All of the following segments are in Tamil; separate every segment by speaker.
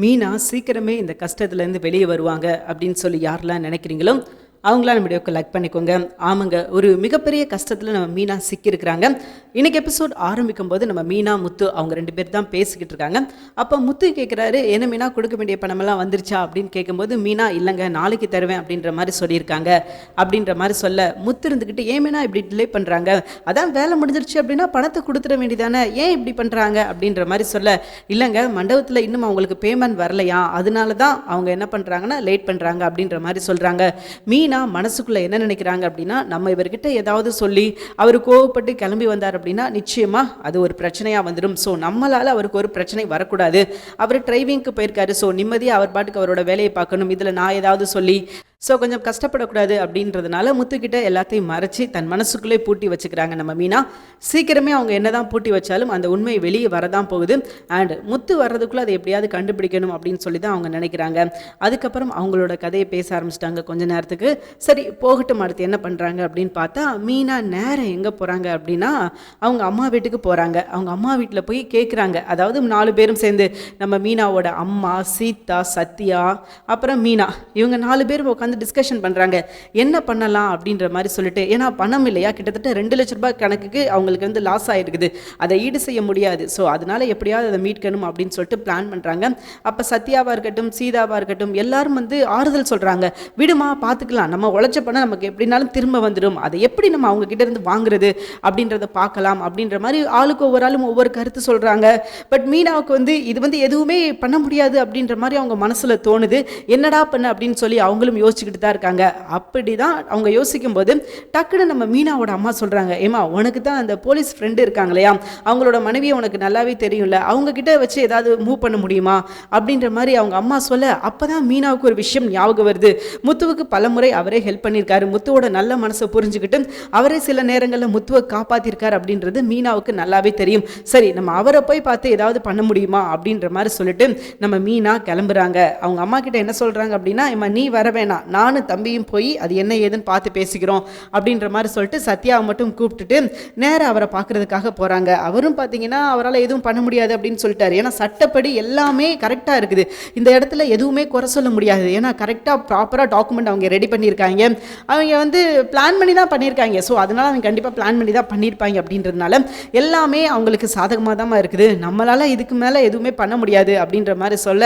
Speaker 1: மீனா சீக்கிரமே இந்த கஷ்டத்துலேருந்து வெளியே வருவாங்க அப்படின்னு சொல்லி யாரெல்லாம் நினைக்கிறீங்களோ அவங்களாம் நம்ம வீடியோக்கு லைக் பண்ணிக்கோங்க. ஆமாங்க, ஒரு மிகப்பெரிய கஷ்டத்தில் நம்ம மீனா சிக்கியிருக்கிறாங்க. இன்னைக்கு எபிசோட் ஆரம்பிக்கும் போது நம்ம மீனா முத்து அவங்க 2 பேர் தான் பேசிக்கிட்டு இருக்காங்க. அப்போ முத்து கேட்குறாரு, என்ன மீனா கொடுக்க வேண்டிய பணமெல்லாம் வந்துருச்சா அப்படின்னு கேட்கும்போது மீனா இல்லைங்க நாளைக்கு தருவேன் அப்படின்ற மாதிரி சொல்லியிருக்காங்க அப்படின்ற மாதிரி சொல்ல முத்து இருந்துக்கிட்டு ஏன் மீனா இப்படி டிலே பண்ணுறாங்க, அதான் வேலை முடிஞ்சிருச்சு அப்படின்னா பணத்தை கொடுத்துட வேண்டியதானே, ஏன் இப்படி பண்ணுறாங்க அப்படின்ற மாதிரி சொல்ல இல்லைங்க மண்டபத்தில் இன்னும் அவங்களுக்கு பேமெண்ட் வரலையா, அதனால தான் அவங்க என்ன பண்ணுறாங்கன்னா லேட் பண்ணுறாங்க அப்படின்ற மாதிரி சொல்கிறாங்க. மீனா மனசுக்குள்ள என்ன நினைக்கிறாங்க அப்படின்னா, நம்ம இவர்கிட்ட ஏதாவது சொல்லி அவர் கோவப்பட்டு கிளம்பி வந்தார் அப்படின்னா நிச்சயமா அது ஒரு பிரச்சனையா வந்துடும். ஸோ நம்மளால அவருக்கு ஒரு பிரச்சனை வரக்கூடாது. அவர் டிரைவிங்க்கு போயிருக்காரு, ஸோ நிம்மதியாக அவர் பாட்டுக்கு அவரோட வேலையை பார்க்கணும். இதில் நான் ஏதாவது சொல்லி ஸோ கொஞ்சம் கஷ்டப்படக்கூடாது அப்படின்றதுனால முத்துக்கிட்ட எல்லாத்தையும் மறைச்சி தன் மனசுக்குள்ளே பூட்டி வச்சுக்கிறாங்க நம்ம மீனா. சீக்கிரமே அவங்க என்னதான் பூட்டி வச்சாலும் அந்த உண்மை வெளியே வரதான் போகுது. அண்ட் முத்து வர்றதுக்குள்ளே அதை எப்படியாவது கண்டுபிடிக்கணும் அப்படின்னு சொல்லி தான் அவங்க நினைக்கிறாங்க. அதுக்கப்புறம் அவங்களோட கதையை பேச ஆரம்பிச்சிட்டாங்க கொஞ்ச நேரத்துக்கு. சரி போகட்டும், அடுத்து என்ன பண்ணுறாங்க அப்படின்னு பார்த்தா மீனா நேரம் எங்கே போகிறாங்க அப்படின்னா அவங்க அம்மா வீட்டுக்கு போகிறாங்க. அவங்க அம்மா வீட்டில் போய் கேட்குறாங்க, அதாவது 4 பேரும் சேர்ந்து நம்ம மீனாவோட அம்மா சீதா சத்யா அப்புறம் மீனா இவங்க 4 பேரும் உட்காந்து டிஸ்கஷன் பண்ணுறாங்க என்ன பண்ணலாம் அப்படின்ற மாதிரி சொல்லிட்டு. ஏன்னா பணம் இல்லையா, கிட்டத்தட்ட 2 லட்ச ரூபாய் கணக்குக்கு அவங்களுக்கு வந்து லாஸ் ஆகிருக்குது, அதை ஈடு செய்ய முடியாது. ஸோ அதனால எப்படியாவது அதை மீட்கணும் அப்படின்னு சொல்லிட்டு பிளான் பண்ணுறாங்க. அப்போ சத்யாவாக இருக்கட்டும் சீதாவாக இருக்கட்டும் எல்லாரும் வந்து ஆறுதல் சொல்கிறாங்க, விடுமா பார்த்துக்கலாம், நம்ம உழைச்ச பணம் நமக்கு எப்படினாலும் திரும்ப வந்துடும், அதை எப்படி நம்ம அவங்க கிட்ட இருந்து வாங்குறது அப்படின்றத பார்க்கலாம் அப்படின்ற மாதிரி ஆளுக்கு ஒவ்வொரு ஆளும் ஒவ்வொரு கருத்து சொல்கிறாங்க. பட் மீனாவுக்கு வந்து இது வந்து எதுவுமே பண்ண முடியாது அப்படின்ற மாதிரி அவங்க மனசில் தோணுது. என்னடா பண்ண அப்படின்னு சொல்லி அவங்களும் யோசிச்சுக்கிட்டு தான் இருக்காங்க. அப்படி தான் அவங்க யோசிக்கும் போது டக்குன்னு நம்ம மீனாவோட அம்மா சொல்கிறாங்க, ஏமா உனக்கு தான் அந்த போலீஸ் ஃப்ரெண்டு இருக்காங்க இல்லையா, அவங்களோட மனைவியை உனக்கு நல்லாவே தெரியும்ல, அவங்க கிட்ட வச்சு ஏதாவது மூவ் பண்ண முடியுமா அப்படின்ற மாதிரி அவங்க அம்மா சொல்ல அப்போ தான் மீனாவுக்கு ஒரு விஷயம் ஞாபகம் வருது. முத்துவுக்கு பல முறை அவரே ஹெல்ப் பண்ணியிருக்காரு, முத்துவோட நல்ல மனசை புரிஞ்சுக்கிட்டு அவரே சில நேரங்களில் முத்துவை காப்பாற்றிருக்காரு அப்படின்றது மீனாவுக்கு நல்லாவே தெரியும். சரி நம்ம அவரை போய் பார்த்து ஏதாவது பண்ண முடியுமா அப்படின்ற மாதிரி சொல்லிட்டு நம்ம மீனா கிளம்புறாங்க. அவங்க அம்மா கிட்ட என்ன சொல்கிறாங்க அப்படின்னா, இம்மா நீ வர வேணாம், நானும் தம்பியும் போய் அது என்ன ஏதுன்னு பார்த்து பேசிக்கிறோம் அப்படின்ற மாதிரி சொல்லிட்டு சத்யாவை மட்டும் கூப்பிட்டுட்டு நேராக அவரை பார்க்கறதுக்காக போகிறாங்க. அவரும் பார்த்தீங்கன்னா அவரால் எதுவும் பண்ண முடியாது அப்படின்னு சொல்லிட்டாரு. ஏன்னா சட்டப்படி எல்லாமே கரெக்டாக இருக்குது, இந்த இடத்துல எதுவுமே குறை சொல்ல முடியாது. ஏன்னா கரெக்டாக ப்ராப்பராக டாக்குமெண்ட் அவங்க ரெடி பண்ணியிருக்காங்க, அவங்க வந்து பிளான் பண்ணி தான் பண்ணியிருக்காங்க. ஸோ அதனால் அவங்க கண்டிப்பாக பிளான் பண்ணி தான் பண்ணியிருப்பாங்க அப்படின்றதுனால எல்லாமே அவங்களுக்கு சாதகமாக தான் இருக்குது, நம்மளால் இதுக்கு மேலே எதுவுமே பண்ண முடியாது அப்படின்ற மாதிரி சொல்ல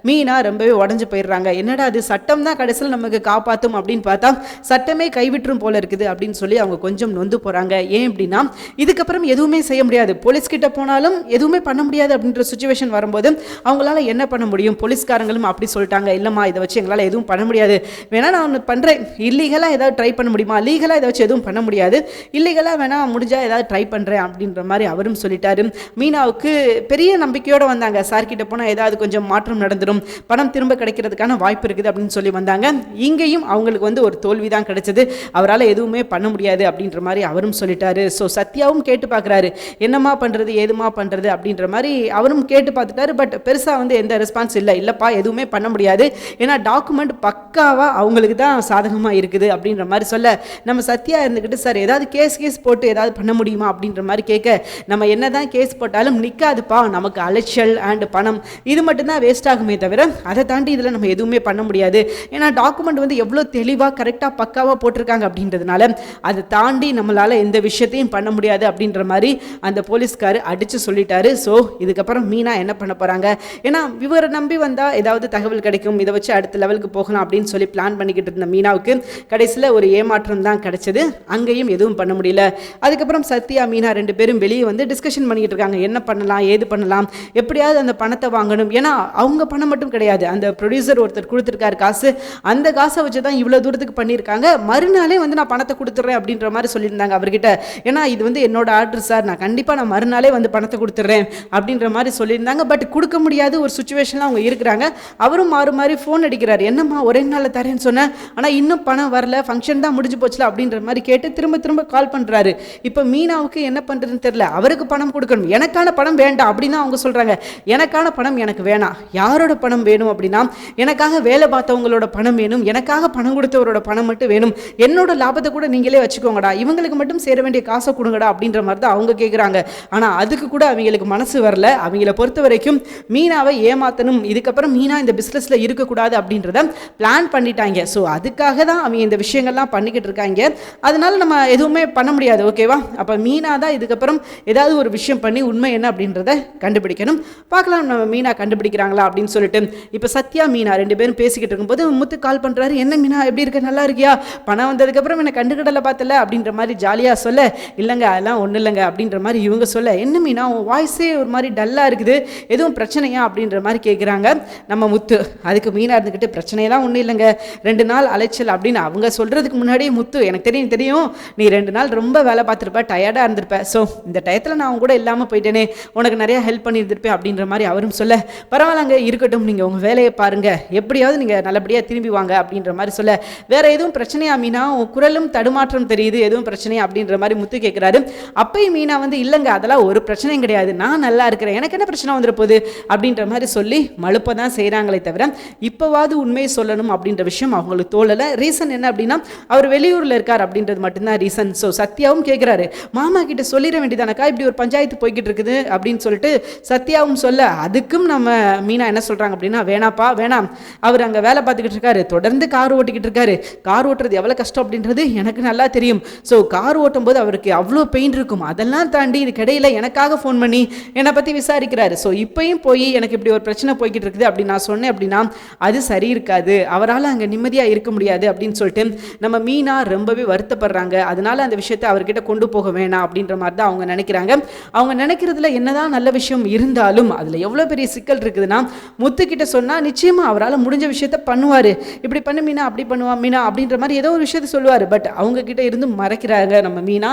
Speaker 1: மீனா ரொம்பவே உடஞ்சு போயிடுறாங்க. என்னடா அது சட்டம் தான் கடைசியில் நமக்கு காப்பாற்றும் அப்படின்னு பார்த்தா சட்டமே கைவிட்டுரும் போல இருக்குது அப்படின்னு சொல்லி அவங்க கொஞ்சம் நொந்து போகிறாங்க. ஏன் அப்படின்னா இதுக்கப்புறம் எதுவுமே செய்ய முடியாது, போலீஸ்கிட்ட போனாலும் எதுவுமே பண்ண முடியாது அப்படின்ற சுச்சுவேஷன் வரும்போது அவங்களால என்ன பண்ண முடியும். போலீஸ்காரங்களும் அப்படி சொல்லிட்டாங்க, இல்லைம்மா இதை வச்சு எங்களால் எதுவும் பண்ண முடியாது, வேணா நான் ஒன்று பண்ணுறேன், இல்லீகலாக ஏதாவது ட்ரை பண்ண முடியுமா, லீகலாக இதை வச்சு எதுவும் பண்ண முடியாது, இல்லீகலாக வேணா முடிஞ்சால் ஏதாவது ட்ரை பண்ணுறேன் அப்படின்ற மாதிரி அவரும் சொல்லிட்டாரு. மீனாவுக்கு பெரிய நம்பிக்கையோடு வந்தாங்க, சார்கிட்ட போனால் ஏதாவது கொஞ்சம் மாற்றம் நடந்துடும், பணம் திரும்ப கிடைக்கிறதுக்கான வாய்ப்பு இருக்குது அப்படின்னு சொல்லி வந்தாங்க. இங்கேயும் அவங்களுக்கு வந்து ஒரு தோல்வி தான் கிடைச்சது, அவரால் எதுவுமே பண்ண முடியாது அப்படின்ற மாதிரி அவரும் சொல்லிட்டாரு. ஸோ சத்யாவும் கேட்டு பார்க்குறாரு, என்னம்மா பண்ணுறது ஏதுமா பண்ணுறது அப்படின்ற மாதிரி அவரும் கேட்டு பார்த்துட்டாரு. பட் பெருசாக வந்து எந்த ரெஸ்பான்ஸ் இல்லைப்பா எதுவுமே பண்ண முடியாது, ஏன்னா டாக்குமெண்ட் பக்காவாக அவங்களுக்கு தான் சாதகமாக இருக்குது அப்படின்ற மாதிரி சொல்ல நம்ம சத்யா இருந்துக்கிட்டு சார் ஏதாவது கேஸ் போட்டு ஏதாவது பண்ண முடியுமா அப்படின்ற மாதிரி கேட்க, நம்ம என்ன தான் கேஸ் போட்டாலும் நிற்காதுப்பா, நமக்கு அலைச்சல் அண்ட் பணம் இது மட்டும்தான் வேஸ்ட் ஆகுமே தவிர அதை தாண்டி இதில் நம்ம எதுவுமே பண்ண முடியாது, ஏன்னா டாக்குமெண்ட் வந்து எவ்வளோ தெளிவாக கரெக்டாக பக்காவாக போட்டிருக்காங்க அப்படின்றதுனால அதை தாண்டி நம்மளால் எந்த விஷயத்தையும் பண்ண முடியாது அப்படின்ற மாதிரி அந்த போலீஸ்கார் அடித்து சொல்லிட்டாரு. ஸோ இதுக்கப்புறம் மீனா என்ன பண்ண போகிறாங்க, ஏன்னா இவரை நம்பி வந்தால் ஏதாவது தகவல் கிடைக்கும், இதை வச்சு அடுத்த லெவலுக்கு போகலாம் அப்படின்னு சொல்லி பிளான் பண்ணிக்கிட்டு இருந்த மீனாவுக்கு கடைசியில் ஒரு ஏமாற்றம் தான் கிடைச்சது, அங்கேயும் எதுவும் பண்ண முடியல. அதுக்கப்புறம் சத்யா மீனா 2 பேரும் வெளியே வந்து டிஸ்கஷன் பண்ணிக்கிட்டு இருக்காங்க, என்ன பண்ணலாம் ஏது பண்ணலாம், எப்படியாவது அந்த பணத்தை வாங்கணும். ஏன்னா அவங்க பணம் மட்டும் கிடையாது, அந்த ப்ரொடியூசர் ஒருத்தர் கொடுத்துருக்காரு காசு, அந்த காசை வச்சு தான் இவ்வளோ தூரத்துக்கு பண்ணியிருக்காங்க, மறுநாளே வந்து நான் பணத்தை கொடுத்துட்றேன் அப்படின்ற மாதிரி சொல்லியிருந்தாங்க அவர்கிட்ட. ஏன்னா இது வந்து என்னோட ஆர்டர் சார், நான் கண்டிப்பாக நான் மறுநாளே வந்து பணத்தை கொடுத்துட்றேன் அப்படின்ற மாதிரி சொல்லியிருந்தாங்க. பட் கொடுக்க முடியாத ஒரு சுச்சுவேஷனில் அவங்க இருக்கிறாங்க. அவரும் மாறு மாதிரி ஃபோன் அடிக்கிறார், என்னம்மா ஒரே நாளில் தரேன்னு சொன்னேன், ஆனால் இன்னும் பணம் வரல, ஃபங்க்ஷன் தான் முடிஞ்சு போச்சுல அப்படின்ற மாதிரி கேட்டு திரும்ப கால் பண்ணுறாரு. இப்போ மீனாவுக்கு என்ன பண்ணுறதுன்னு தெரியல, அவருக்கு பணம் கொடுக்கணும், எனக்கான பணம் வேண்டாம் அப்படின்னு அவங்க சொல்கிறாங்க. எனக்கான பணம் எனக்கு வேணாம், யாரோட பணம் வேணும் அப்படின்னா எனக்காக வேலை பார்த்தவங்களோட பணம் வேணும், எனக்காக பணம் கொடுத்தவரோட பணம் மட்டும் வேணும், என்னோட லாபத்தை கூட நீங்களே வச்சுக்கோங்கடா, இவங்களுக்கு மட்டும் சேர வேண்டிய காசை கொடுங்கடா அப்படின்ற மாதிரி தான் அவங்க கேட்குறாங்க. ஆனால் அதுக்கு கூட அவங்களுக்கு மனசு வரல. அவங்கள பொறுத்த வரைக்கும் மீனாவை ஏமாத்தணும், இதுக்கப்புறம் மீனா இந்த பிஸ்னஸில் இருக்கக்கூடாது அப்படின்றத பிளான் பண்ணிட்டாங்க. ஸோ அதுக்காக தான் அவங்க இந்த விஷயங்கள்லாம் பண்ணிக்கிட்டு இருக்காங்க. அதனால நம்ம எதுவுமே பண்ண முடியாது. ஓகேவா? அப்போ மீனா தான் இதுக்கப்புறம் ஏதாவது ஒரு விஷயம் பண்ணி உண்மை என்ன அப்படின்றத கண்டுபிடிக்கணும். பார்க்கலாம் நம்ம மீனா கண்டுபிடிக்கிறாங்களா அப்படின்னு சொல்லிட்டு. இப்போ சத்யா மீனா 2 பேரும் பேசிக்கிட்டு இருக்கும்போது முத்து கால் பண்ணுறாரு. என்ன மீனா எப்படி இருக்க, நல்லா இருக்கியா, பணம் வந்ததுக்கப்புறம் என்னை கண்டுக்கிடலை பார்த்தல அப்படின்ற மாதிரி ஜாலியாக சொல்ல, இல்லைங்க அதெல்லாம் ஒன்றும் இல்லைங்க அப்படின்ற மாதிரி இவங்க சொல்ல, என்ன மீனா உன் வாய்ஸே ஒரு மாதிரி டல்லாக இருக்குது, எதுவும் பிரச்சனையா அப்படின்ற மாதிரி கேட்குறாங்க நம்ம முத்து. அதுக்கு மீனா இருந்துக்கிட்டு பிரச்சனையெல்லாம் ஒன்றும் இல்லைங்க, 2 நாள் அலைச்சல் அப்படின்னு அவங்க சொல்கிறதுக்கு முன்னாடியே முத்து எனக்கு தெரியும் நீ 2 நாள் ரொம்ப வேலை பார்த்துருப்ப, டயர்டாக இருந்திருப்ப, ஸோ இந்த டயத்தில் நான் அவங்க கூட இல்லாமல் போயிட்டேனே, உனக்கு நிறையா ஹெல்ப் பண்ணியிருந்திருப்பேன் அப்படின்ற மாதிரி அவரும் சொல்ல, பரவாயில்லங்க இருக்கட்டும், நீங்கள் உங்கள் வேலையை பாருங்கள், எப்படியாவது நீங்கள் நல்லபடியாக திரும்பி வாங்க அப்படின்ற மாதிரி சொல்ல, வேற எதுவும் பிரச்சனையா மீனா, உன் குரலும் தடுமாற்றம் தெரியுது, எதுவும் பிரச்சனையா அப்படின்ற மாதிரி முத்து கேட்குறாரு. அப்பயும் மீனா வந்து இல்லைங்க அதெல்லாம் ஒரு பிரச்சனையும் கிடையாது, நான் நல்லா இருக்கிறேன், எனக்கு என்ன பிரச்சனை வந்துட போகுது அப்படின்ற மாதிரி சொல்லி மழுப்ப தான் செய்கிறாங்களே தவிர இப்போவாது உண்மையை சொல்லணும் அப்படின்ற விஷயம் அவங்களுக்கு தோழலை. ரீசன் என்ன அப்படின்னா அவர் வெளியூரில் இருக்கார் அப்படின்றது மட்டும்தான் ரீசன். ஸோ சத்யாவும் கேட்குறாரு, மாமா கிட்ட சொல்லிட வேண்டியதானக்கா, இப்படி ஒரு பஞ்சாயத்து போய்கிட்டு இருக்குது அப்படின்னு சொல்லிட்டு சத்யாவும் சொல்ல, அதுக்கும் நம்ம மீனா என்ன சொல்கிறாங்க அப்படின்னா, வேணாப்பா வேணாம், அவர் அங்கே வேலை பார்த்துக்கிட்டு இருக்காரு, தொடர்ந்து கார் ஓட்டிக்கிட்டு இருக்காரு, கார் ஓட்டுறது எவ்வளோ கஷ்டம் அப்படின்றது எனக்கு நல்லா தெரியும். ஸோ கார் ஓட்டும் போது அவருக்கு அவ்வளோ பெயின் இருக்கும், அதெல்லாம் தாண்டி இது கிடையில எனக்காக ஃபோன் பண்ணி என்னை பற்றி விசாரிக்கிறாரு. ஸோ இப்பயும் போய் எனக்கு இப்படி ஒரு பிரச்சனை போய்கிட்டு இருக்குது அப்படின்னு நான் சொன்னேன் அப்படின்னா அது சரி இருக்காது, அவரால் அங்கே நிம்மதியாக இருக்க முடியாது அப்படின்னு சொல்லிட்டு நம்ம மீனா ரொம்பவே வருத்தப்படுறாங்க. அதனால அந்த விஷயத்தை அவர்கிட்ட கொண்டு போக வேணாம் அப்படின்ற மாதிரி தான் அவங்க நினைக்கிறாங்க. அவங்க நினைக்கிறதுல என்னதான் நல்ல விஷயம் இருந்தாலும் அதில் எவ்வளோ பெரிய சிக்கல் இருக்குதுன்னா, முத்துக்கிட்ட சொன்னால் நிச்சயமாக அவரால் முடிஞ்ச விஷயத்த பண்ணுவார், இப்படி பண்ணு மீனா, அப்படி பண்ணுவா மீனா அப்படின்ற மாதிரி ஏதோ ஒரு விஷயத்த சொல்லுவார். பட் அவங்க கிட்ட இருந்து மறைக்கிறாங்க நம்ம மீனா.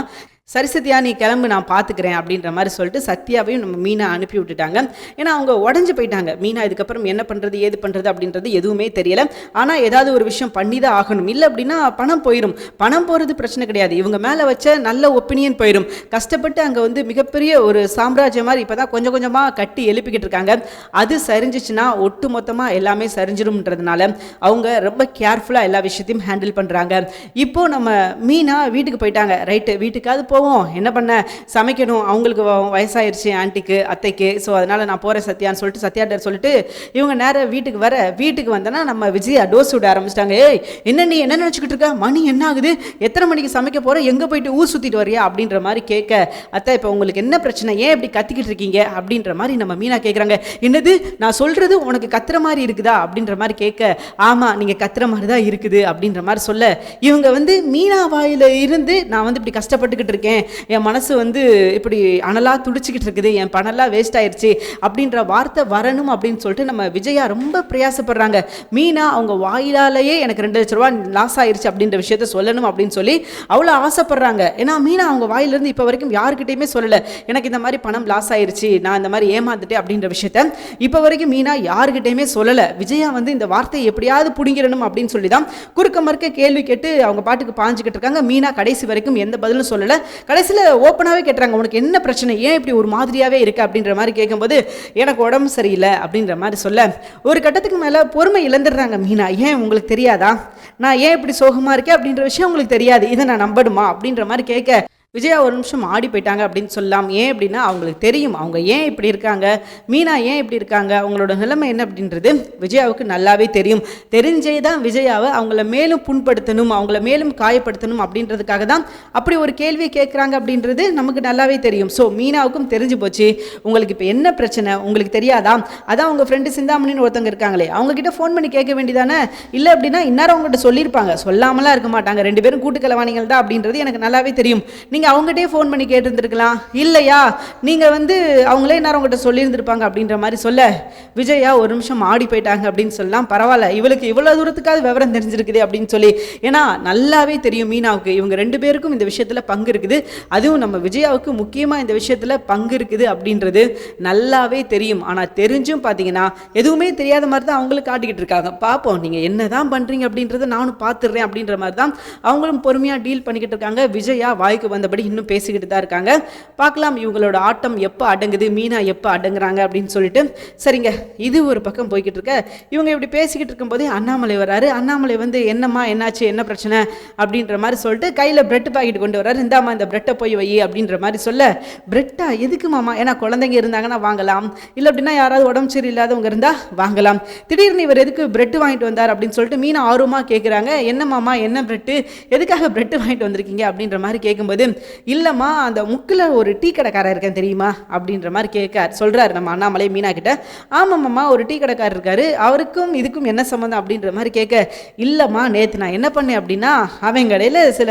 Speaker 1: சரி சத்யா நீ கிளம்பு நான் பார்த்துக்கிறேன் அப்படின்ற மாதிரி சொல்லிட்டு சத்யாவையும் நம்ம மீனா அனுப்பி விட்டுட்டாங்க. ஏன்னா அவங்க உடஞ்சி போயிட்டாங்க. மீனா இதுக்கப்புறம் என்ன பண்ணுறது ஏது பண்ணுறது அப்படின்றது எதுவுமே தெரியலை. ஆனால் ஏதாவது ஒரு விஷயம் பண்ணி தான் ஆகணும், இல்லை அப்படின்னா பணம் போயிடும். பணம் போகிறது பிரச்சனை கிடையாது, இவங்க மேலே வச்ச நல்ல ஒப்பீனியன் போயிடும். கஷ்டப்பட்டு அங்கே வந்து மிகப்பெரிய ஒரு சாம்ராஜ்யம் மாதிரி இப்போ தான் கொஞ்சம் கொஞ்சமாக கட்டி எழுப்பிக்கிட்டு இருக்காங்க. அது சரிஞ்சிச்சுன்னா ஒட்டு மொத்தமாக எல்லாமே சரிஞ்சிடும்ன்றதுனால அவங்க ரொம்ப கேர்ஃபுல்லாக எல்லா விஷயத்தையும் ஹேண்டில் பண்ணுறாங்க. இப்போது நம்ம மீனா வீட்டுக்கு போயிட்டாங்க. ரைட்டு, வீட்டுக்காவது போவோம், என்ன பண்ண சமைக்கணும், அவங்களுக்கு வயசாயிருச்சு ஆன்ட்டிக்கு அத்தைக்கு, ஸோ அதனால் நான் போகிறேன் சத்யான்னு சொல்லிட்டு சத்யாட்ட சொல்லிட்டு இவங்க நேரம் வீட்டுக்கு வந்தேன்னா நம்ம விஜயா டோஸ் விட ஆரம்பிச்சிட்டாங்க. ஏய் என்ன நீ என்ன நினச்சிக்கிட்டு இருக்க, மணி என்ன ஆகுது, எத்தனை மணிக்கு சமைக்க போகிற, எங்கே போயிட்டு ஊர் சுற்றிட்டு வரியா அப்படின்ற மாதிரி கேட்க, அத்தை இப்போ உங்களுக்கு என்ன பிரச்சனை, ஏன் இப்படி கத்திக்கிட்டு இருக்கீங்க அப்படின்ற மாதிரி நம்ம மீனா கேட்குறாங்க. என்னது நான் சொல்கிறது உனக்கு கத்துற மாதிரி இருக்குதா அப்படின்ற மாதிரி கேட்க, ஆமாம் நீங்கள் கத்துற மாதிரி தான் இருக்குது அப்படின்ற மாதிரி சொல்ல, இவங்க வந்து மீனா வாயில் இருந்து நான் வந்து இப்படி கஷ்டப்பட்டுக்கிட்டு இருக்கேன், என் மனசு வந்து இப்படி அனலாக துடிச்சிக்கிட்டு இருக்குது, என் பணம்லாம் வேஸ்ட் ஆயிடுச்சு அப்படின்ற வார்த்தை வரணும் அப்படின்னு சொல்லிட்டு நம்ம விஜயா ரொம்ப பிரயாசப்படுறாங்க. மீனா அவங்க வாயிலாலேயே எனக்கு 2 லட்ச ரூபா லாஸ் ஆயிடுச்சு அப்படின்ற விஷயத்த சொல்லணும் அப்படின்னு சொல்லி அவ்வளோ ஆசைப்படுறாங்க. ஏன்னா மீனா அவங்க வாயிலிருந்து இப்போ வரைக்கும் யாருக்கிட்டையுமே சொல்லலை, எனக்கு இந்த மாதிரி பணம் லாஸ் ஆயிடுச்சு, நான் இந்த மாதிரி ஏமாந்துட்டேன் அப்படின்ற விஷயத்த இப்போ வரைக்கும் மீனா யாருக்கிட்டையுமே சொல்லலை. விஜயா வந்து இந்த வார்த்தையை எப்படியாவது பிடிங்கிடணும் அப்படின்னு சொல்லி தான் குறுக்க மறுக்க கேள்வி கேட்டு அவங்க பாட்டுக்கு பாஞ்சுக்கிட்டு இருக்காங்க. மீனா கடைசி வரைக்கும் எந்த பதிலும் சொல்லலை. கடைசியில் ஓப்பனாகவே கேட்டுறாங்க, உனக்கு என்ன பிரச்சனை, ஏன் இப்படி ஒரு மாதிரியாகவே இருக்கு அப்படின்ற மாதிரி கேட்கும்போது, எனக்கு உடம்பு சரியில்லை அப்படின்ற மாதிரி சொல்ல, ஒரு கட்டத்துக்கு மேலே பொறுமை இழந்துடுறாங்க மீனா. ஏன் உங்களுக்கு தெரியாதா நான் ஏன் இப்படி சோகமாக இருக்கேன் அப்படின்ற விஷயம் உங்களுக்கு தெரியாது, இதை நான் நம்பணுமா அப்படின்ற மாதிரி கேட்க விஜயா ஒரு நிமிஷம் ஆடி போயிட்டாங்க அப்படின்னு சொல்லலாம். ஏன் அப்படின்னா அவங்களுக்கு தெரியும் அவங்க ஏன் இப்படி இருக்காங்க, மீனா ஏன் இப்படி இருக்காங்க, அவங்களோட நிலைமை என்ன அப்படின்றது விஜயாவுக்கு நல்லாவே தெரியும். தெரிஞ்சே தான் விஜயாவை அவங்கள மேலும் புண்படுத்தணும், அவங்கள மேலும் காயப்படுத்தணும் அப்படின்றதுக்காக தான் அப்படி ஒரு கேள்வியை கேட்குறாங்க அப்படின்றது நமக்கு நல்லாவே தெரியும். ஸோ மீனாவுக்கும் தெரிஞ்சு போச்சு உங்களுக்கு இப்போ என்ன பிரச்சனை உங்களுக்கு தெரியாதா, அதான் உங்கள் ஃப்ரெண்டு சிந்தாமணின்னு ஒருத்தவங்க இருக்காங்களே அவங்ககிட்ட ஃபோன் பண்ணி கேட்க வேண்டியதானே, இல்லை அப்படின்னா இந்நேரம் அவங்ககிட்ட சொல்லியிருப்பாங்க, சொல்லாமலாம் இருக்க மாட்டாங்க, 2 பேரும் கூட்டுக்கலவாணிகள் தான் அப்படின்றது எனக்கு நல்லாவே தெரியும். நீங்கள் அவங்ககிட்டே ஃபோன் பண்ணி கேட்டுருந்துருக்கலாம், இல்லையா நீங்கள் வந்து அவங்களே நேரம் உங்கள்கிட்ட சொல்லியிருந்திருப்பாங்க அப்படின்ற மாதிரி சொல்ல, விஜயா ஒரு நிமிஷம் ஆடி போயிட்டாங்க அப்படின்னு சொல்லலாம். பரவாயில்ல இவளுக்கு இவ்வளோ தூரத்துக்காவது விவரம் தெரிஞ்சிருக்குது அப்படின்னு சொல்லி. ஏன்னா நல்லாவே தெரியும் மீனாவுக்கு இவங்க 2 பேருக்கும் இந்த விஷயத்தில் பங்கு இருக்குது, அதுவும் நம்ம விஜயாவுக்கு முக்கியமாக இந்த விஷயத்தில் பங்கு இருக்குது அப்படின்றது நல்லாவே தெரியும். ஆனால் தெரிஞ்சும் பார்த்தீங்கன்னா எதுவுமே தெரியாத மாதிரி தான் அவங்களுக்கு காட்டிக்கிட்டு இருக்காங்க. பார்ப்போம் நீங்கள் என்ன தான் பண்ணுறீங்க அப்படின்றத நானும் பார்த்துடுறேன் அப்படின்ற மாதிரி தான் அவங்களும் பொறுமையாக டீல் பண்ணிக்கிட்டு இருக்காங்க. விஜயா வாய்க்கு வந்த வந்தபடி இன்னும் பேசிக்கிட்டு தான் இருக்காங்க. பார்க்கலாம் இவங்களோட ஆட்டம் எப்போ அடங்குது, மீனா எப்போ அடங்குறாங்க அப்படின்னு சொல்லிட்டு. சரிங்க, இது ஒரு பக்கம் போய்கிட்டு இருக்க. இவங்க இப்படி பேசிக்கிட்டு இருக்கும்போதே அண்ணாமலை வராரு. அண்ணாமலை வந்து என்னம்மா என்னாச்சு, என்ன பிரச்சனை அப்படின்ற மாதிரி சொல்லிட்டு கையில் பிரெட் பாக்கெட் கொண்டு வர்றாரு. இந்தாம்மா இந்த பிரெட்டை போய் வை அப்படின்ற மாதிரி சொல்ல, பிரெட்டா எதுக்கு மாமா, ஏன்னா குழந்தைங்க இருந்தாங்கன்னா வாங்கலாம், இல்லை அப்படின்னா யாராவது உடம்பு சரியில்லாதவங்க இருந்தால் வாங்கலாம், திடீர்னு இவர் எதுக்கு பிரெட் வாங்கிட்டு வந்தார் அப்படின்னு சொல்லிட்டு மீனா ஆர்வமாக கேட்குறாங்க. என்ன மாமா என்ன பிரெட்டு, எதுக்காக பிரெட்டு வாங்கிட்டு வந்திருக்கீங்க அப்படின்ற மாதிரி கேட்கும்போது, இல்லைம்மா அந்த முக்கில் ஒரு டீ கடைக்காரர் இருக்கேன் தெரியுமா அப்படின்ற மாதிரி சொல்கிறார் நம்ம அண்ணாமலை மீனா கிட்ட. ஆமாம்மா ஒரு டீ கடைக்காரர் இருக்காரு, அவருக்கும் இதுக்கும் என்ன சம்மந்தம் அப்படின்ற மாதிரி கேட்க, இல்லைம்மா நேற்று நான் என்ன பண்ணேன் அப்படின்னா அவங்க கடையில் சில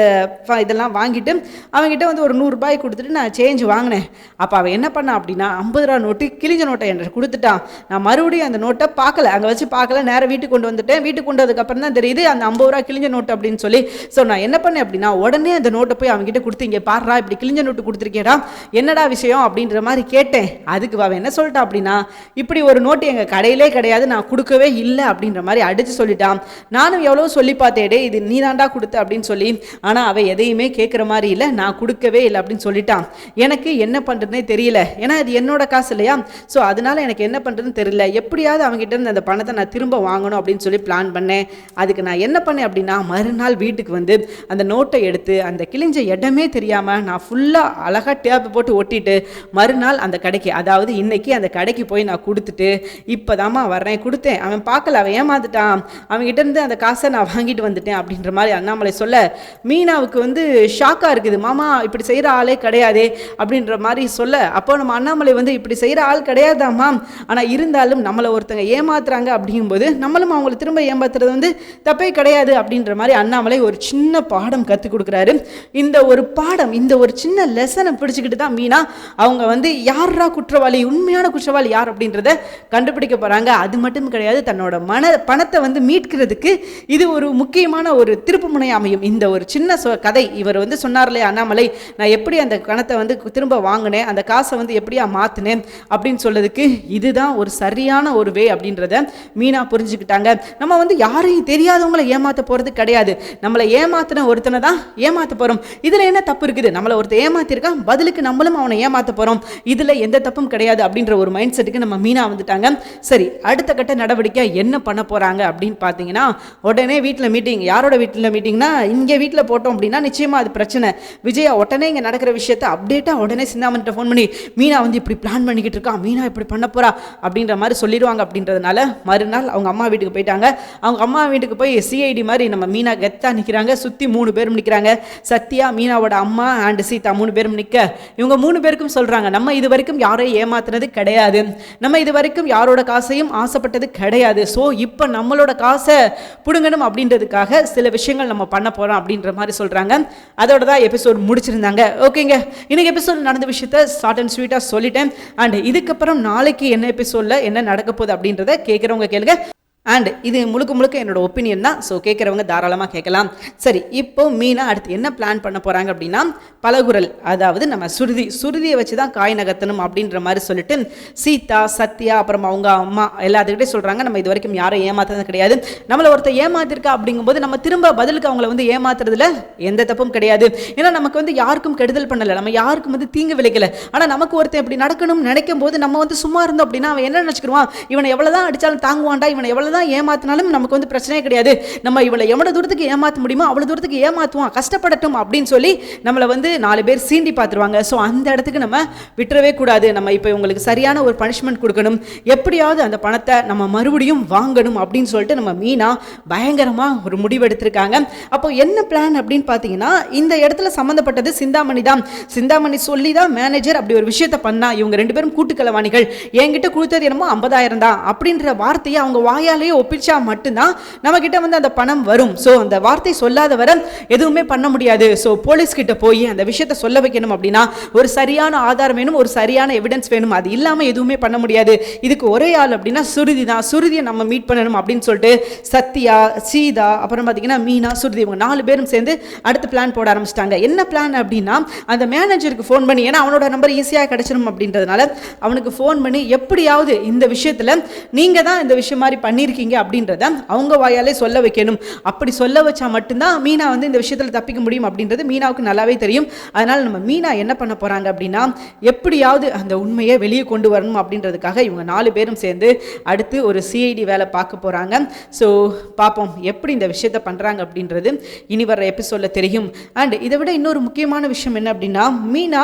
Speaker 1: இதெல்லாம் வாங்கிட்டு அவங்ககிட்ட வந்து ஒரு 100 ரூபாய் கொடுத்துட்டு நான் சேஞ்ச் வாங்கினேன். அப்போ அவன் என்ன பண்ணான் அப்படின்னா 50 ரூபா நோட்டு கிழிஞ்ச நோட்டை என்ற கொடுத்துட்டான். நான் மறுபடியும் அந்த நோட்டை பார்க்கல, அங்கே வச்சு பார்க்கல, நேராக வீட்டுக்கு கொண்டு வந்துட்டேன். வீட்டுக்கு கொண்டு வந்ததுக்கப்புறம் தான் தெரியுது அந்த 50 ரூபா கிழிஞ்ச நோட்டு அப்படின்னு சொல்லி. ஸோ நான் என்ன பண்ணேன் அப்படின்னா உடனே அந்த நோட்டை போய் அவங்ககிட்ட கொடுத்து, இங்கே பாடுறா இப்படி கிழிஞ்ச நோட்டு கொடுத்துருக்கேடா, என்னடா விஷயம் அப்படின்ற மாதிரி கேட்டேன். அதுக்கு அவன் என்ன சொல்லிட்டா அப்படின்னா, இப்படி ஒரு நோட்டு எங்கள் கடையிலே கிடையாது, நான் கொடுக்கவே இல்லை அப்படின்ற மாதிரி அடித்து சொல்லிட்டான். நானும் எவ்வளோ சொல்லி பார்த்தேடே இது நீ தாண்டா கொடுத்த அப்படின்னு சொல்லி, ஆனால் அவன் எதையுமே கேட்குற மாதிரி இல்லை, நான் கொடுக்கவே இல்லை அப்படின்னு சொல்லிட்டான். எனக்கு என்ன பண்ணுறதுனே தெரியல, ஏன்னா அது என்னோட காசு இல்லையா, ஸோ அதனால எனக்கு என்ன பண்ணுறதுன்னு தெரியல, எப்படியாவது அவங்ககிட்ட இருந்து அந்த பணத்தை நான் திரும்ப வாங்கணும் அப்படின்னு சொல்லி பிளான் பண்ணேன். அதுக்கு நான் என்ன பண்ணேன் அப்படின்னா மறுநாள் வீட்டுக்கு வந்து அந்த நோட்டை எடுத்து அந்த கிழிஞ்ச இடமே தெரியாமல் நான் ஃபுல்லாக அழகாக டேப் போட்டு ஒட்டிட்டு மறுநாள் அந்த கடைக்கு, அதாவது இன்னைக்கு அந்த கடைக்கு போய் நான் கொடுத்துட்டு இப்போதாம்மா வர்றேன், கொடுத்தேன். அவன் பார்க்கல, அவன் ஏமாந்துட்டான், அவங்ககிட்ட இருந்து அந்த காசை நான் வாங்கிட்டு வந்துட்டேன் அப்படின்ற மாதிரி அண்ணாமலை சொல்ல, மீனாவுக்கு வந்து ஷாக்காக இருக்குது. மாமா இப்படி செய்கிற ஆளே கிடையாதே அப்படின்ற மாதிரி சொல்ல, அப்போ நம்ம அண்ணாமலை வந்து இப்படி செய்கிற ஆள் கிடையாதாம்மா, ஆனால் இருந்தாலும் நம்மளை ஒருத்தங்க ஏமாத்துறாங்க அப்படிங்கும்போது நம்மளும் அவங்களை திரும்ப ஏமாத்துறது வந்து தப்பே கிடையாது அப்படின்ற மாதிரி அண்ணாமலை ஒரு சின்ன பாடம் கற்றுக் கொடுக்குறாரு. இந்த ஒரு பாடம், இந்த ஒரு சின்ன லெசனை பிடிச்சிக்கிட்டு தான் மீனா அவங்க வந்து யாரா குற்றவாளி, உண்மையான குற்றவாளி யார் அப்படின்றத கண்டுபிடிக்க போகிறாங்க. அது மட்டும் கிடையாது, தன்னோட பணத்தை வந்து மீட்கிறதுக்கு இது ஒரு முக்கியமான ஒரு திருப்பு முனை அமையும். இந்த ஒரு சின்ன கதை இவர் வந்து சொன்னார் இல்லையா அண்ணாமலை, நான் எப்படி அந்த பணத்தை வந்து திரும்ப வாங்கினேன், அந்த காசை வந்து எப்படியா மாற்றினேன் அப்படின்னு சொல்லதுக்கு இதுதான் ஒரு சரியான ஒரு வே அப்படின்றத மீனா புரிஞ்சுக்கிட்டாங்க. நம்ம வந்து யாரையும் தெரியாதவங்களை ஏமாற்ற போகிறது கிடையாது, நம்மளை ஏமாத்தின ஒருத்தனை தான் ஏமாற்ற போகிறோம். இதில் என்ன தப்பு இருக்குது, நம்மளை ஒருத்தர் ஏமாத்திருக்கான், பதிலுக்கு நம்மளும் அவனை ஏமாற்ற போகிறோம், இதில் எந்த தப்பும் கிடையாது அப்படின்ற ஒரு மைண்ட் செட்டுக்கு நம்ம மீனா வந்துட்டாங்க. சரி, அடுத்த கட்ட நடவடிக்கை என்ன பண்ண போகிறாங்க அப்படின்னு பார்த்தீங்கன்னா, உடனே வீட்டில் மீட்டிங். யாரோட வீட்டில் மீட்டிங்னா இங்கே வீட்டில் போட்டோம் அப்படின்னா நிச்சயமாக அது பிரச்சனை. விஜயா உடனே இங்கே நடக்கிற விஷயத்தை அப்டேட்டாக உடனே சிந்தாமன்கிட்ட ஃபோன் பண்ணி, மீனா வந்து இப்படி பிளான் பண்ணிக்கிட்டு இருக்கா, மீனா இப்படி பண்ண போகிறா அப்படின்ற மாதிரி சொல்லிடுவாங்க. அப்படின்றதுனால மறுநாள் அவங்க அம்மா வீட்டுக்கு போயிட்டாங்க. அவங்க அம்மா வீட்டுக்கு போய் சிஐடி மாதிரி நம்ம மீனா கெத்தா நிற்கிறாங்க. சுற்றி 3 பேரும் நிற்கிறாங்க. சத்யா, மீனாவோட அம்மா அண்ட் சீதா 3 பேரும் நிற்க, இவங்க 3 பேருக்கும் சொல்கிறாங்க, நம்ம இது வரைக்கும் யாரையும் ஏமாத்துனது கிடையாது, நம்ம இது வரைக்கும் யாரோட காசையும் ஆசைப்பட்டது கிடையாது, ஸோ இப்போ நம்மளோட காசை பிடுங்கணும் அப்படின்றதுக்காக சில விஷயங்கள் நம்ம பண்ண போகிறோம் அப்படின்ற மாதிரி சொல்கிறாங்க. அதோட தான் எபிசோட் முடிச்சிருந்தாங்க. ஓகேங்க, இன்னைக்கு எபிசோட் நடந்த விஷயத்த ஷார்ட் அண்ட் ஸ்வீட்டாக சொல்லிட்டேன். அண்ட் இதுக்கப்புறம் நாளைக்கு என்ன எபிசோடில் என்ன நடக்க போகுது அப்படின்றத கேட்குறவங்க கேளுங்க. அண்ட் இது முழுக்க என்னோட ஒப்பீனியன் தான், ஸோ கேட்குறவங்க தாராளமாக கேட்கலாம். சரி, இப்போ மீனா அடுத்து என்ன பிளான் பண்ண போகிறாங்க அப்படின்னா, பலகுரல், அதாவது நம்ம சுருதியை வச்சு தான் காய் நகர்த்தணும் அப்படின்ற மாதிரி சொல்லிட்டு சீதா, சத்யா, அப்புறம் அவங்க அம்மா எல்லாத்துக்கிட்டே சொல்கிறாங்க, நம்ம இது வரைக்கும் யாரும் ஏமாத்துறது கிடையாது, நம்மளை ஒருத்தர் ஏமாத்திருக்கா அப்படிங்கும்போது நம்ம திரும்ப பதிலுக்கு அவங்கள வந்து ஏமாத்துறதுல எந்த தப்பும் கிடையாது. ஏன்னா நமக்கு வந்து யாருக்கும் கெடுதல் பண்ணலை, நம்ம யாருக்கும் வந்து தீங்கு விளைக்கலை. ஆனால் நமக்கு ஒருத்தர் இப்படி நடக்கணும்னு நினைக்கும் போது நம்ம வந்து சும்மா இருந்தோம் அப்படின்னா அவன் என்ன நினச்சிக்கிடுவான், இவனை எவ்வளோதான் அடித்தாலும் தாங்குவான்டா, இவனை எவ்வளோ ஏமாத்தினாலும் நமக்கு வந்து பிரச்சனையே கிடையாது, நம்ம இவளை எவ்வளவு தூரத்துக்கு ஏமாற்ற முடியுமோ அவ்வளவு தூரத்துக்கு ஏமாத்துவான், கஷ்டப்படட்டும் அப்படின்னு சொல்லி நம்மளை வந்து 4 பேர் சீண்டி பார்த்துருவாங்க. ஸோ அந்த இடத்துக்கு நம்ம விட்டுறவே கூடாது, நம்ம இப்போ உங்களுக்கு சரியான ஒரு பனிஷ்மெண்ட் கொடுக்கணும், எப்படியாவது அந்த பணத்தை நம்ம மறுபடியும் வாங்கணும் அப்படின்னு சொல்லிட்டு நம்ம மீனா பயங்கரமாக ஒரு முடிவு எடுத்திருக்காங்க. அப்போ என்ன பிளான் அப்படின்னு பார்த்தீங்கன்னா, இந்த இடத்துல சம்மந்தப்பட்டது சிந்தாமணி தான். சிந்தாமணி சொல்லி தான் மேனேஜர் அப்படி ஒரு விஷயத்தை பண்ணா. இவங்க 2 பேரும் கூட்டுக்கலவாணிகள், என்கிட்ட கொடுத்தது என்னமோ 50,000 தான் அப்படின்ற வார்த்தையை அவங்க வாயாலே ஒப்பிச்சா மட்டும்தான் நம்ம கிட்ட வந்து அந்த பணம் வரும். ஸோ அந்த வார்த்தை சொல்லாத வர எதுவுமே பண்ண முடியாது. ஸோ போலீஸ் கிட்ட போய் அந்த விஷயத்தை சொல்ல வைக்கணும் அப்படின்னா ஒரு சரியான ஆதாரம் வேணும், ஒரு சரியான எவிடன்ஸ் வேணும், அது இல்லாமல் எதுவுமே பண்ண முடியாது. இதுக்கு ஒரே ஆள் அப்படின்னா சுருதி தான், சுருதியை நம்ம மீட் பண்ணணும் அப்படின்னு சொல்லிட்டு சத்யா, சீதா, அப்புறம் பார்த்தீங்கன்னா மீனா, சுருதி, இவங்க 4 பேரும் சேர்ந்து அடுத்த பிளான் போட ஆரம்பிச்சிட்டாங்க. என்ன பிளான் அப்படின்னா, அந்த மேனேஜருக்கு ஃபோன் பண்ணி, ஏன்னா அவனோட நம்பர் ஈஸியாக கிடைச்சிடும் அப்படின்றதுனால அவனுக்கு ஃபோன் பண்ணி, எப்படியாவது இந்த விஷயத்தில் நீங்கள் தான் இந்த விஷயம் மாதிரி பண்ணியிருக்கீங்க பண்ணியிருக்கீங்க அப்படின்றத அவங்க வாயாலே சொல்ல வைக்கணும். அப்படி சொல்ல வச்சா மட்டும்தான் மீனா வந்து இந்த விஷயத்தில் தப்பிக்க முடியும் அப்படின்றது மீனாவுக்கு நல்லாவே தெரியும். அதனால் நம்ம மீனா என்ன பண்ண போகிறாங்க அப்படின்னா, எப்படியாவது அந்த உண்மையை வெளியே கொண்டு வரணும் அப்படின்றதுக்காக இவங்க 4 பேரும் சேர்ந்து அடுத்து ஒரு சிஐடி வேலை பார்க்க போகிறாங்க. ஸோ பார்ப்போம் எப்படி இந்த விஷயத்தை பண்ணுறாங்க அப்படின்றது இனி வர எபிசோடில் தெரியும். அண்ட் இதை விட இன்னொரு முக்கியமான விஷயம் என்ன அப்படின்னா, மீனா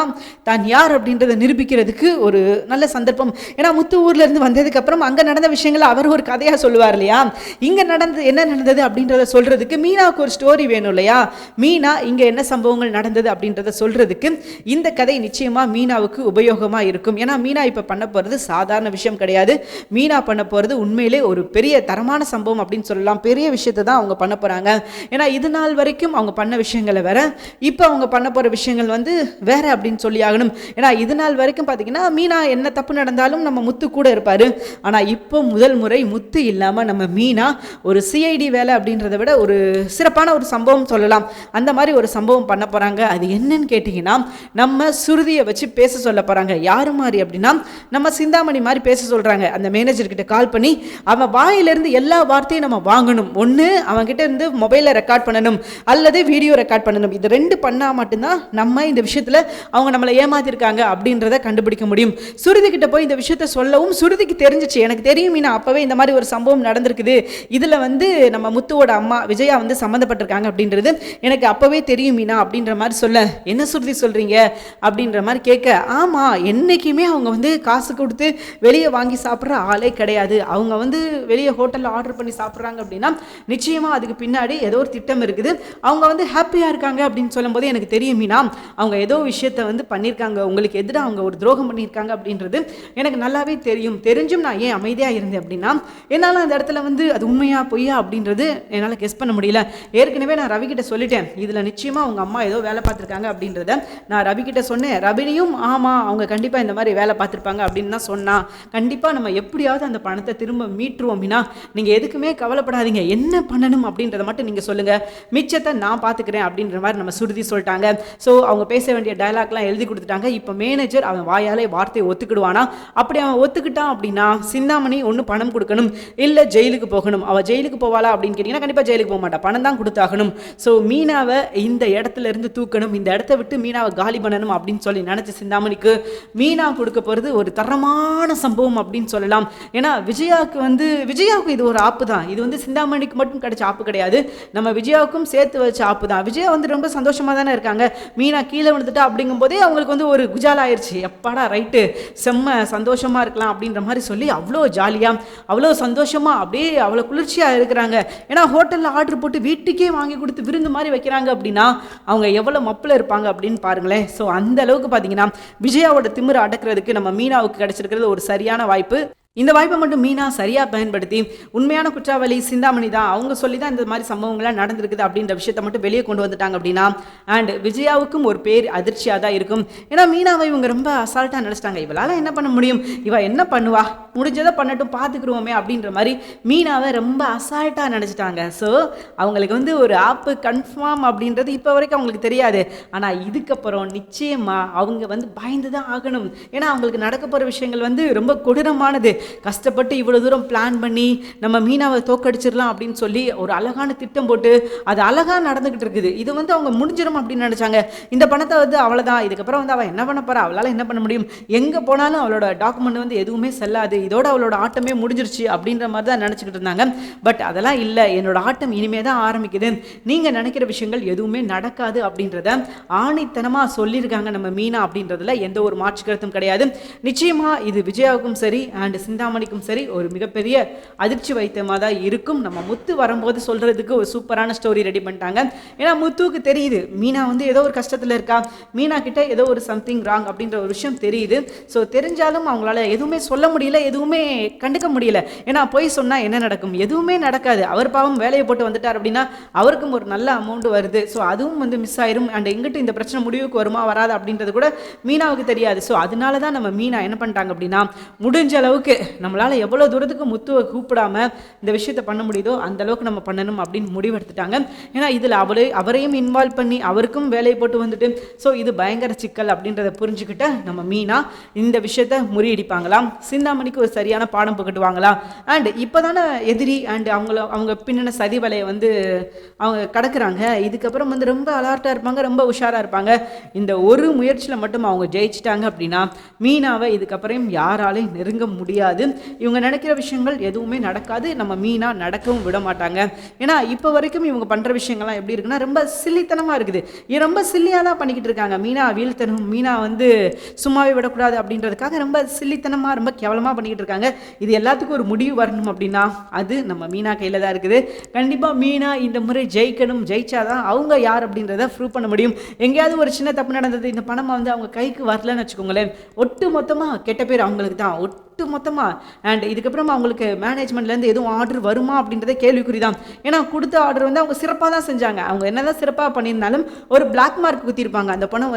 Speaker 1: தான் யார் அப்படின்றத நிரூபிக்கிறதுக்கு ஒரு நல்ல சந்தர்ப்பம். ஏன்னா முத்து ஊர்லேருந்து வந்ததுக்கப்புறம் அங்கே நடந்த விஷயங்களை அவர் ஒரு கதையாக சொல்லுவார் இல்லையா, இங்கே என்ன நடந்தது அப்படின்றத சொல்கிறதுக்கு மீனாவுக்கு ஒரு ஸ்டோரி வேணும் இல்லையா. மீனா இங்கே என்ன சம்பவங்கள் நடந்தது அப்படின்றத சொல்கிறதுக்கு இந்த கதை நிச்சயமாக மீனாவுக்கு உபயோகமாக இருக்கும். ஏன்னா மீனா இப்போ பண்ண போகிறது சாதாரண விஷயம் கிடையாது. மீனா பண்ண போகிறது உண்மையிலே ஒரு பெரிய தரமான சம்பவம் அப்படின்னு சொல்லலாம். பெரிய விஷயத்தை தான் அவங்க பண்ண போகிறாங்க. ஏன்னா இது நாள் வரைக்கும் அவங்க பண்ண விஷயங்களை வேற, இப்போ அவங்க பண்ண போகிற விஷயங்கள் வந்து வேற அப்படின்னு சொல்லி ஆகணும். ஏன்னா இது நாள் வரைக்கும் பார்த்தீங்கன்னா மீனா என்ன தப்பு நடந்தாலும் நம்ம முத்து கூட இருப்பார். ஆனால் இப்போ முதல் முறை முத்து இல்லாமல் நம்ம மீனா ஒரு சிஐடி வேலை அப்படின்றத விட ஒரு சிறப்பான ஒரு சம்பவம் சொல்லலாம். அந்த மாதிரி ஒரு சம்பவம் பண்ண போகிறாங்க. அது என்னன்னு கேட்டிங்கன்னா, நம்ம சுருதியை வச்சு பேச சொல்ல போகிறாங்க. யார் மாதிரி அப்படின்னா, நம்ம சிந்தாமணி மாதிரி பேச சொல்கிறாங்க. அந்த மேனேஜர்கிட்ட கால் பண்ணி அவன் வாயிலிருந்து எல்லா வார்த்தையும் நம்ம வாங்கணும். ஒன்று அவன்கிட்ட இருந்து மொபைலில் ரெக்கார்ட் பண்ணணும் அல்லது வீடியோ ரெக்கார்ட் பண்ணணும். இது 2 பண்ணால் மட்டும்தான் நம்ம இந்த விஷயத்தில் அவங்க நம்மளை ஏமாத்திருக்காங்க அப்படின்றத கண்டுபிடிக்க முடியும். சுருதி கிட்ட போய் இந்த விஷயத்த சொல்லவும் சுருதிக்கு தெரிஞ்சிச்சு, எனக்கு தெரியும் மீனா அப்போவே இந்த மாதிரி ஒரு சம்பவம் நடந்திருக்குது, இதில் வந்து நம்ம முத்துவோட அம்மா விஜயா வந்து சம்மந்தப்பட்டிருக்காங்க அப்படின்றது எனக்கு அப்போவே தெரியும் மீனா அப்படின்ற மாதிரி சொல்ல, என்ன சுருதி சொல்கிறீங்க அப்படின்ற மாதிரி கேட்க, ஆமாம் என்றைக்குமே அவங்க வந்து காசு கொடுத்து வெளியே வாங்கி சாப்பிட்ற ஆளே கிடையாது. அவங்க வந்து வெளியே ஹோட்டலில் ஆர்டர் பண்ணி சாப்பிட்றாங்க அப்படின்னா நிச்சயமாக அதுக்கு பின்னாடி ஏதோ ஒரு திட்டம் இருக்குது. அவங்க வந்து ஹாப்பியாக இருக்காங்க அப்படின்னு சொல்லும்போது எனக்கு தெரியும் மீனா, அவங்க ஏதோ விஷயத்தை வந்து பண்ணியிருக்காங்க, உங்களுக்கு எதிராக அவங்க ஒரு துரோகம் பண்ணியிருக்காங்க அப்படின்றது எனக்கு நல்லாவே தெரியும். தெரிஞ்சும் நான் ஏன் அமைதியாக இருந்தேன் அப்படின்னா, என்னால் அந்த இடத்துல வந்து அது உண்மையா பொய்யா அப்படின்றது என்னால் கெஸ் பண்ண முடியல. ஏற்கனவே நான் ரவிக்கிட்ட சொல்லிட்டேன், இதில் நிச்சயமாக அவங்க அம்மா ஏதோ வேலை பார்த்துருக்காங்க அப்படின்றத நான் ரவிக்கிட்ட சொன்னேன். ரவினியும் ஆமாம் அவங்க கண்டிப்பாக இந்த மாதிரி வேலை பார்த்துருப்பாங்க அப்படின்னு தான் சொன்னான். கண்டிப்பாக நம்ம எப்படியாவது அந்த பணத்தை திரும்ப மீட்டுருவோம் மீனா, நீங்கள் எதுக்குமே கவலைப்படாதீங்க, என்ன பண்ணணும் அப்படின்றத மட்டும் நீங்கள் சொல்லுங்கள், மிச்சத்தை நான் பார்த்துக்கிறேன் அப்படின்ற மாதிரி நம்ம சுருதி சொல்லிட்டாங்க. ஸோ அவங்க பேச வேண்டிய டயலாக்லாம் எழுதி கொடுத்துட்டாங்க. இப்போ மேனேஜர் அவன் வாயாலே வார்த்தையை ஒத்துக்கிடுவானா, அப்படி அவன் ஒத்துக்கிட்டான் அப்படின்னா சிந்தாமணி ஒன்று பணம் கொடுக்கணும் இல்லை ஜெயிலுக்கு போகணும். அவள் ஜெயிலுக்கு போவாளா அப்படின்னு கேட்டிங்கன்னா கண்டிப்பாக ஜெயிலுக்கு போக மாட்டா, பணம் தான் கொடுத்தாகணும். ஸோ மீனாவை இந்த இடத்துல இருந்து தூக்கணும், இந்த இடத்த விட்டு மீனாவை காலி பண்ணணும் அப்படின்னு சொல்லி நினச்ச சிந்தாமணிக்கு மீனா கொடுக்க போகிறது ஒரு தரமான சம்பவம் அப்படின்னு சொல்லலாம். ஏன்னா விஜயாவுக்கு இது ஒரு ஆப்பு தான். இது வந்து சிந்தாமணிக்கு மட்டும் கிடைச்ச ஆப்பு கிடையாது, நம்ம விஜயாவுக்கும் சேர்த்து வச்ச ஆப்பு தான். விஜயா வந்து ரொம்ப சந்தோஷமாக தானே இருக்காங்க. மீனா கீழே விழுந்துட்டா அப்படிங்கும் போதே அவங்களுக்கு வந்து ஒரு குஜால் ஆயிடுச்சு. எப்பாடா ரைட்டு செம்ம சந்தோஷமாக இருக்கலாம் அப்படின்ற மாதிரி சொல்லி அவ்வளோ ஜாலியாக அவ்வளோ சந்தோஷமாக அப்படியே அவ்வளோ குளிர்ச்சியாக இருக்கிறாங்க. ஏன்னா ஹோட்டலில் ஆர்டர் போட்டு வீட்டுக்கே வாங்கி கொடுத்து விருந்து மாதிரி வைக்கிறாங்க அப்படின்னா அவங்க எவ்வளோ மப்பில் இருப்பாங்க அப்படின்னு பாருங்களேன். ஸோ அந்த அளவுக்கு பார்த்தீங்கன்னா விஜயாவோட திமிரை அடக்கிறதுக்கு நம்ம மீனாவுக்கு கிடைச்சிருக்கிறது ஒரு சரியான வாய்ப்பு. இந்த வாய்ப்பை மட்டும் மீனா சரியாக பயன்படுத்தி உண்மையான குற்றவாளி சிந்தாமணி தான், அவங்க சொல்லி தான் இந்த மாதிரி சம்பவங்கள்லாம் நடந்திருக்குது அப்படின்ற விஷயத்தை மட்டும் வெளியே கொண்டு வந்துட்டாங்க அப்படின்னா அண்ட் விஜயாவுக்கும் ஒரு பேர் அதிர்ச்சியாக தான் இருக்கும். ஏன்னா மீனாவை இவங்க ரொம்ப அசால்ட்டாக நினச்சிட்டாங்க. இவளால் என்ன பண்ண முடியும், இவள் என்ன பண்ணுவா, முடிஞ்சதை பண்ணட்டும் பார்த்துக்குருவோமே அப்படின்ற மாதிரி மீனாவை ரொம்ப அசால்ட்டாக நினச்சிட்டாங்க. ஸோ அவங்களுக்கு வந்து ஒரு ஆப்பு கன்ஃபார்ம் அப்படின்றது இப்போ வரைக்கும் அவங்களுக்கு தெரியாது. ஆனால் இதுக்கப்புறம் நிச்சயமாக அவங்க வந்து பயந்து தான் ஆகணும். ஏன்னா அவங்களுக்கு நடக்க போகிற விஷயங்கள் வந்து ரொம்ப கொடூரமானது. கஷ்டப்பட்டு இவ்வளோ தூரம் பிளான் பண்ணி நம்ம மீனாவை தோக்கடிச்சிடலாம் அப்படின்னு சொல்லி ஒரு அழகான திட்டம் போட்டு அது அழகாக நடந்துக்கிட்டு இருக்குது. இது வந்து அவங்க முடிஞ்சிடும் அப்படின்னு நினச்சாங்க. இந்த பணத்தை வந்து அவ்வளோதான், இதுக்கப்புறம் வந்து அவள் என்ன பண்ண போகிறா, அவளால் என்ன பண்ண முடியும், எங்கே போனாலும் அவளோட டாக்குமெண்ட் வந்து எதுவுமே செல்லாது, இதோட அவளோட ஆட்டமே முடிஞ்சிருச்சு அப்படின்ற மாதிரி தான் நினச்சிக்கிட்டு இருந்தாங்க. பட் அதெல்லாம் இல்லை, என்னோட ஆட்டம் இனிமே தான் ஆரம்பிக்குது, நீங்கள் நினைக்கிற விஷயங்கள் எதுவுமே நடக்காது அப்படின்றத ஆணித்தனமாக சொல்லியிருக்காங்க நம்ம மீனா அப்படின்றதுல எந்த ஒரு மாற்று கருத்தும் கிடையாது. நிச்சயமாக இது விஜயாவுக்கும் சரி அண்ட் சிந்தாமணிக்கும் சரி ஒரு மிகப்பெரிய அதிர்ச்சி வைத்தியமாக தான் இருக்கும். நம்ம முத்து வரும்போது சொல்கிறதுக்கு ஒரு சூப்பரான ஸ்டோரி ரெடி பண்ணிட்டாங்க. ஏன்னா முத்துவுக்கு தெரியுது மீனா வந்து ஏதோ ஒரு கஷ்டத்தில் இருக்கா, மீனா கிட்ட ஏதோ ஒரு சம்திங் ராங் அப்படின்ற ஒரு விஷயம் தெரியுது. ஸோ தெரிஞ்சாலும் அவங்களால எதுவுமே சொல்ல முடியல, எதுவுமே கண்டுக்க முடியல. ஏன்னா போய் சொன்னால் என்ன நடக்கும், எதுவுமே நடக்காது. அவர் பாவம் வேலையை போட்டு வந்துட்டார் அப்படின்னா அவருக்கும் ஒரு நல்ல அமௌண்ட் வருது. ஸோ அதுவும் வந்து மிஸ் ஆயிரும். அண்ட் எங்கிட்ட இந்த பிரச்சனை முடிவுக்கு வருமா வராது அப்படின்றது கூட மீனாவுக்கு தெரியாது. ஸோ அதனால தான் நம்ம மீனா என்ன பண்ணிட்டாங்க அப்படின்னா முடிஞ்ச அளவுக்கு நம்மளால் எவ்வளோ தூரத்துக்கு முத்துவை கூப்பிடாம இந்த விஷயத்தை பண்ண முடியுதோ அந்த அளவுக்கு நம்ம பண்ணணும் அப்படின்னு முடிவெடுத்துட்டாங்க. ஏன்னா இதில் அவரையும் இன்வால்வ் பண்ணி அவருக்கும் வேலையை போட்டு வந்துட்டு ஸோ இது பயங்கர சிக்கல் அப்படின்றத புரிஞ்சுக்கிட்ட நம்ம மீனா இந்த விஷயத்த முறியடிப்பாங்களாம், சிந்தாமணிக்கு ஒரு சரியான பாடம் புகட்டுவாங்களா, அண்ட் இப்போ தானே எதிரி அண்ட் அவங்க பின்னின சதி வலையை அவங்க கடக்குறாங்க. இதுக்கப்புறம் ரொம்ப அலர்ட்டாக இருப்பாங்க, ரொம்ப உஷாராக இருப்பாங்க. இந்த ஒரு முயற்சியில் மட்டும் அவங்க ஜெயிச்சிட்டாங்க அப்படின்னா மீனாவை இதுக்கப்புறம் யாராலையும் நெருங்க முடியாது. இவங்க நினைக்கிற விஷயங்கள் எதுவுமே நடக்காது, நம்ம மீனா நடக்கவும் விட மாட்டாங்க. ஏன்னா இப்போ வரைக்கும் இவங்க பண்ணுற விஷயங்கள்லாம் எப்படி இருக்குன்னா ரொம்ப சில்லித்தனமாக இருக்குது. ரொம்ப சில்லியாக தான் பண்ணிக்கிட்டு இருக்காங்க. மீனா வீழ்த்தணும், மீனா சும்மாவே விடக்கூடாது அப்படின்றதுக்காக ரொம்ப சில்லித்தனமாக ரொம்ப கேவலமாக பண்ணிக்கிட்டு இருக்காங்க. இது எல்லாத்துக்கும் ஒரு முடிவு வரணும் அப்படின்னா அது நம்ம மீனா கையில் தான் இருக்குது. கண்டிப்பாக மீனா இந்த முறை ஜெயிக்கணும், ஜெயிச்சாதான் அவங்க யார் அப்படின்றத ப்ரூவ் பண்ண முடியும். எங்கேயாவது ஒரு சின்ன தப்பு நடந்தது, இந்த பணம் அவங்க கைக்கு வரலன்னு வச்சுக்கோங்களேன், ஒட்டு மொத்தமாக கெட்ட பேர் அவங்களுக்கு தான், ஒட்டு மொத்தமாக. அண்ட் இதுக்கப்புறம் அவங்களுக்கு மேனேஜ்மெண்ட்லேருந்து எதுவும் ஆர்டர் வருமா அப்படின்றத கேள்விக்குறி தான். ஏன்னா கொடுத்த ஆர்டர் அவங்க சிறப்பாக தான் செஞ்சாங்க. அவங்க என்னதான் சிறப்பாக பண்ணியிருந்தாலும் ஒரு பிளாக் மார்க் குத்திருப்பாங்க. அந்த பணம்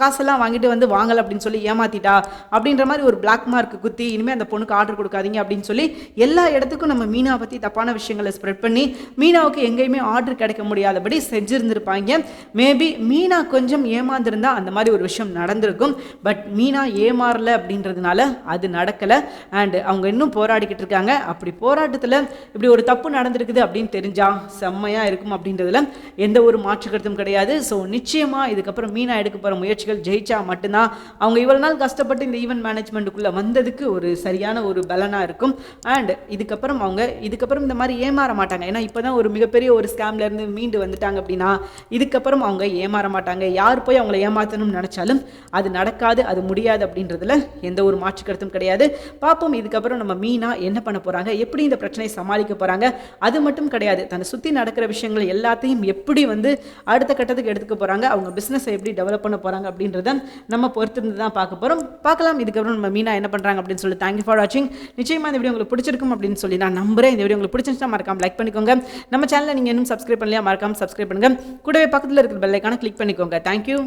Speaker 1: காசெல்லாம் வாங்கிட்டு வாங்கலை அப்படின்னு சொல்லி ஏமாத்திட்டா அப்படின்ற மாதிரி ஒரு பிளாக் மார்க் குத்தி இனிமேல் அந்த பொண்ணுக்கு ஆர்டர் கொடுக்காதீங்க அப்படின்னு சொல்லி எல்லா இடத்துக்கும் நம்ம மீனா பற்றி தப்பான விஷயங்களை ஸ்ப்ரெட் பண்ணி மீனாவுக்கு எங்கேயுமே ஆர்டர் கிடைக்க முடியாதபடி செஞ்சுருந்துருப்பாங்க. மேபி மீனா கொஞ்சம் ஏமாந்துருந்தா அந்த மாதிரி ஒரு விஷயம் நடந்திருக்கும். பட் மீனா ஏமாறல அப்படின்றதுனால அது நடக்கலை. அண்ட் அவங்க இன்னும் போராடிக்கிட்டு இருக்காங்க. அப்படி போராட்டத்தில் இப்படி ஒரு தப்பு நடந்திருக்குது அப்படின்னு தெரிஞ்சா செம்மையாக இருக்கும் அப்படின்றதுல எந்த ஒரு மாற்று கருத்தும் கிடையாது. ஸோ நிச்சயமாக இதுக்கப்புறம் மீனா எடுக்க போகிற முயற்சிகள் ஜெயிச்சா மட்டும்தான் அவங்க இவ்வளோ நாள் கஷ்டப்பட்டு இந்த ஈவென்ட் மேனேஜ்மெண்ட்டுக்குள்ளே வந்ததுக்கு ஒரு சரியான ஒரு பலனாக இருக்கும். அண்ட் இதுக்கப்புறம் இந்த மாதிரி ஏமாற மாட்டாங்க. ஏன்னா இப்போ தான் ஒரு மிகப்பெரிய ஒரு ஸ்கேம்லேருந்து மீண்டு வந்துட்டாங்க அப்படின்னா இதுக்கப்புறம் அவங்க ஏமாற மாட்டாங்க. யார் போய் அவங்கள ஏமாற்றணும்னு நினச்சாலும் அது நடக்காது, அது முடியாது அப்படின்றதுல எந்த ஒரு மாற்று கருத்தும் கிடையாது. பார்ப்போம் இதுக்கப்புறம் நம்ம மீனா என்ன பண்ண போகிறாங்க, எப்படி இந்த பிரச்சனையை சமாளிக்க போகிறாங்க. அது மட்டும் கிடையாது, தன்னை சுற்றி நடக்கிற விஷயங்கள் எல்லாத்தையும் எப்படி அடுத்த கட்டத்துக்கு எடுத்துக்க போகிறாங்க, அவங்க பிஸ்னஸை எப்படி டெவலப் பண்ண போகிறாங்க அப்படின்றத நம்ம பொறுத்திருந்து தான் பார்க்கலாம். இதுக்கப்புறம் நம்ம மீனா என்ன பண்ணுறாங்க அப்படின்னு சொல்லி. தேங்க்யூ ஃபார் வாட்சிங். நிச்சயமாக இந்த வீடியோ உங்களுக்கு பிடிச்சிருக்கும் அப்படின்னு சொல்லி நான் நம்புறேன். இந்த வீடியோ உங்களுக்கு பிடிச்சிருந்துச்சுன்னா மறக்காம லைக் பண்ணிக்கோங்க. நம்ம சேனலை நீங்கள் இன்னும் சப்ஸ்கிரைப் பண்ணலையா, மறக்காம சப்ஸ்கிரைப் பண்ணுங்க. கூடவே பக்கத்தில் இருக்கிற பெல் ஐகானை கிளிக் பண்ணிக்கோங்க. தேங்க்யூ.